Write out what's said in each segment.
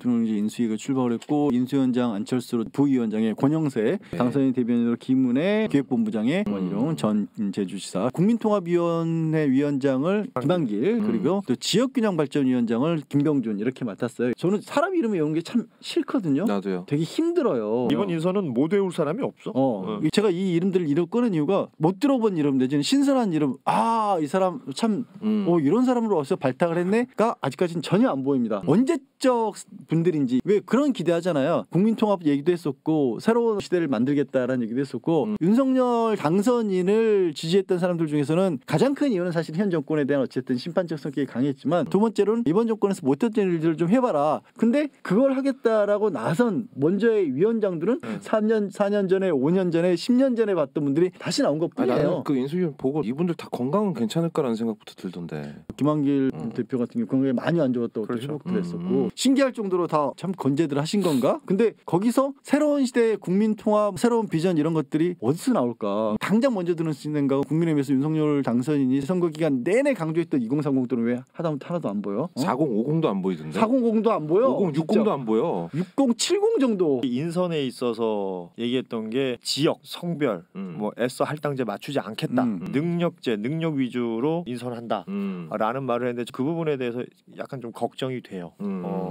대통령 이제 인수위가 출범을 했고 인수위원장 안철수 부위원장의 권영세 당선인 대변인으로 김은혜 기획본부장의 원희룡 전 제주시사 국민통합위원회 위원장을 김한길 그리고 또 지역균형발전위원장을 김병준 이렇게 맡았어요. 저는 사람 이름 외우는 게 참 싫거든요. 나도요. 되게 힘들어요. 이번 인선은 못 외울 사람이 없어. 제가 이 이름들을 이름 꺼낸 이유가 못 들어본 이름 내지는 신선한 이름. 이 사람 참 이런 사람으로 어디서 발탁을 했네가 아직까지는 전혀 안 보입니다. 언제적 분들인지 왜 그런 기대하잖아요. 국민통합 얘기도 했었고 새로운 시대를 만들겠다라는 얘기도 했었고 윤석열 당선인을 지지했던 사람들 중에서는 가장 큰 이유는 사실 현 정권에 대한 어쨌든 심판적 성격이 강했지만 두 번째로는 이번 정권에서 못했던 일들을 좀 해봐라. 근데 그걸 하겠다라고 나선 먼저의 위원장들은 4년 전에 5년 전에 10년 전에 봤던 분들이 다시 나온 것뿐이에요. 나는 그 인수위 보고 이분들 다 건강은 괜찮을까라는 생각부터 들던데. 김한길 대표 같은 경우 건강이 많이 안 좋았다고 그렇죠. 회복도 했었고 신기할 정도로 다 참 건재들 하신 건가? 근데 거기서 새로운 시대의 국민통합 새로운 비전 이런 것들이 어디서 나올까? 당장 먼저 드는 생각 국민의힘에서 윤석열 당선인이 선거 기간 내내 강조했던 2030들은 왜 하나도 안 보여? 4050도 안 보이던데. 400도 안 보여. 5060도 안 보여. 6070 정도. 인선에 있어서 얘기했던 게 지역, 성별, 뭐 애써 할당제 맞추지 않겠다. 능력제, 능력 위주로 인선한다. 라는 말을 했는데 그 부분에 대해서 약간 좀 걱정이 돼요.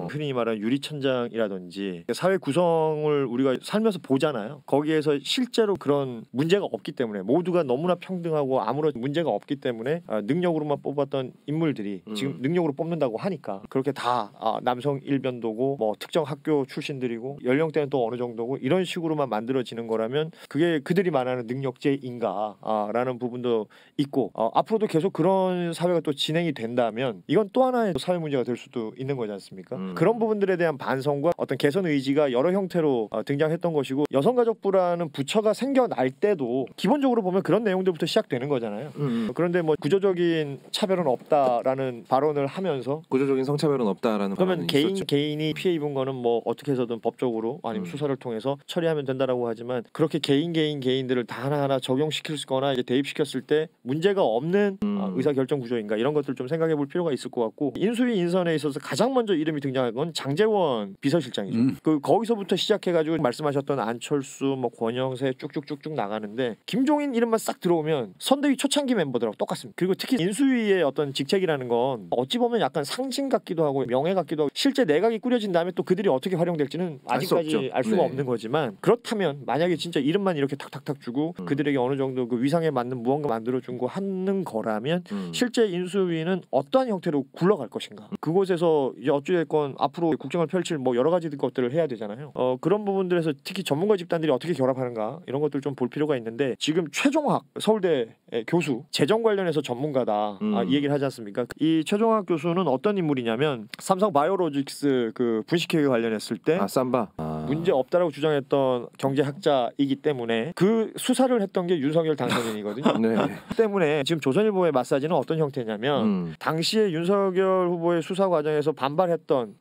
흔히 말하는 유리천장이라든지 사회 구성을 우리가 살면서 보잖아요. 거기에서 실제로 그런 문제가 없기 때문에 모두가 너무나 평등하고 아무런 문제가 없기 때문에 능력으로만 뽑았던 인물들이 지금 능력으로 뽑는다고 하니까 그렇게 다 남성 일변도고 뭐 특정 학교 출신들이고 연령대는 또 어느 정도고 이런 식으로만 만들어지는 거라면 그게 그들이 말하는 능력제인가 라는 부분도 있고 앞으로도 계속 그런 사회가 또 진행이 된다면 이건 또 하나의 사회 문제가 될 수도 있는 거지 않습니까? 그런 부분들에 대한 반성과 어떤 개선 의지가 여러 형태로 등장했던 것이고 여성가족부라는 부처가 생겨날 때도 기본적으로 보면 그런 내용들부터 시작되는 거잖아요. 그런데 뭐 구조적인 차별은 없다라는 발언을 하면서 구조적인 성차별은 없다라는 그러면 있었죠. 개인이 피해 입은 거는 뭐 어떻게 해서든 법적으로 아니면 수사를 통해서 처리하면 된다라고 하지만 그렇게 개인들을 다 하나하나 적용시켰거나 이제 대입시켰을 때 문제가 없는 의사결정 구조인가 이런 것들 좀 생각해 볼 필요가 있을 것 같고 인수위 인선에 있어서 가장 먼저 이름이 등장한 건 장제원 비서실장이죠. 그 거기서부터 시작해가지고 말씀하셨던 안철수 뭐 권영세 쭉쭉쭉쭉 나가는데 김종인 이름만 싹 들어오면 선대위 초창기 멤버들하고 똑같습니다. 그리고 특히 인수위의 어떤 직책이라는 건 어찌 보면 약간 상징 같기도 하고 명예 같기도 하고 실제 내각이 꾸려진 다음에 또 그들이 어떻게 활용될지는 아직까지 알 수가 없는 거지만 그렇다면 만약에 진짜 이름만 이렇게 탁탁탁 주고 그들에게 어느 정도 그 위상에 맞는 무언가 만들어준 거 하는 거라면 실제 인수위는 어떠한 형태로 굴러갈 것인가 그곳에서 이제 어찌됐건 앞으로 국정을 펼칠 뭐 여러 가지 것들을 해야 되잖아요. 그런 부분들에서 특히 전문가 집단들이 어떻게 결합하는가 이런 것들 좀 볼 필요가 있는데 지금 최종학 서울대 교수 재정 관련해서 전문가다 이 얘기를 하지 않습니까? 이 최종학 교수는 어떤 인물이냐면 삼성 바이오로직스 그 분식회계 관련했을 때 삼바 문제 없다라고 주장했던 경제학자이기 때문에 그 수사를 했던 게 윤석열 당선인이거든요. 네. 때문에 지금 조선일보의 마사지는 어떤 형태냐면 당시에 윤석열 후보의 수사 과정에서 반대했던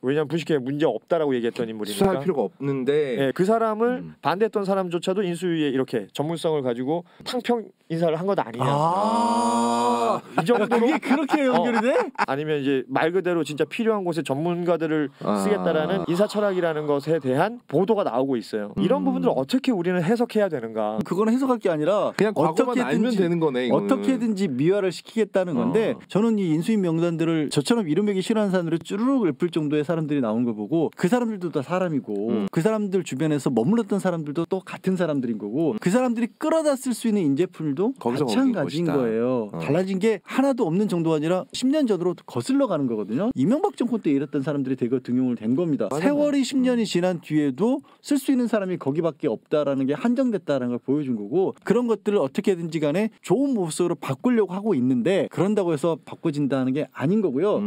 왜냐하면 분식회계 문제 없다라고 얘기했던 인물이니까 수사할 필요가 없는데 네, 그 사람을 반대했던 사람조차도 인수위에 이렇게 전문성을 가지고 탕평 인사를 한 것 아니냐. 이 정도로 그게 그렇게 연결이 돼? 아니면 이제 말 그대로 진짜 필요한 곳에 전문가들을 쓰겠다라는 인사 철학이라는 것에 대한 보도가 나오고 있어요. 이런 부분들을 어떻게 우리는 해석해야 되는가? 그거는 해석할 게 아니라 그냥 과거만 알면 되는 거네. 이거는. 어떻게든지 미화를 시키겠다는 건데 저는 이 인수위 명단들을 저처럼 이름매기 싫어하는 사람들을 쭈르륵 읊을 정도의 사람들이 나오는 걸 보고 그 사람들도 다 사람이고 그 사람들 주변에서 머물렀던 사람들도 또 같은 사람들인 거고 그 사람들이 끌어다 쓸 수 있는 인재풀도 마찬가지인 거예요. 달라진 게 하나도 없는 정도가 아니라 10년 전으로 거슬러 가는 거거든요. 이명박 정권 때 이랬던 사람들이 대거 등용을 된 겁니다. 세월이 10년이 지난 뒤에도 쓸 수 있는 사람이 거기밖에 없다라는 게 한정됐다는 걸 보여준 거고 그런 것들을 어떻게든지 간에 좋은 모습으로 바꾸려고 하고 있는데 그런다고 해서 바꿔진다는 게 아닌 거고요.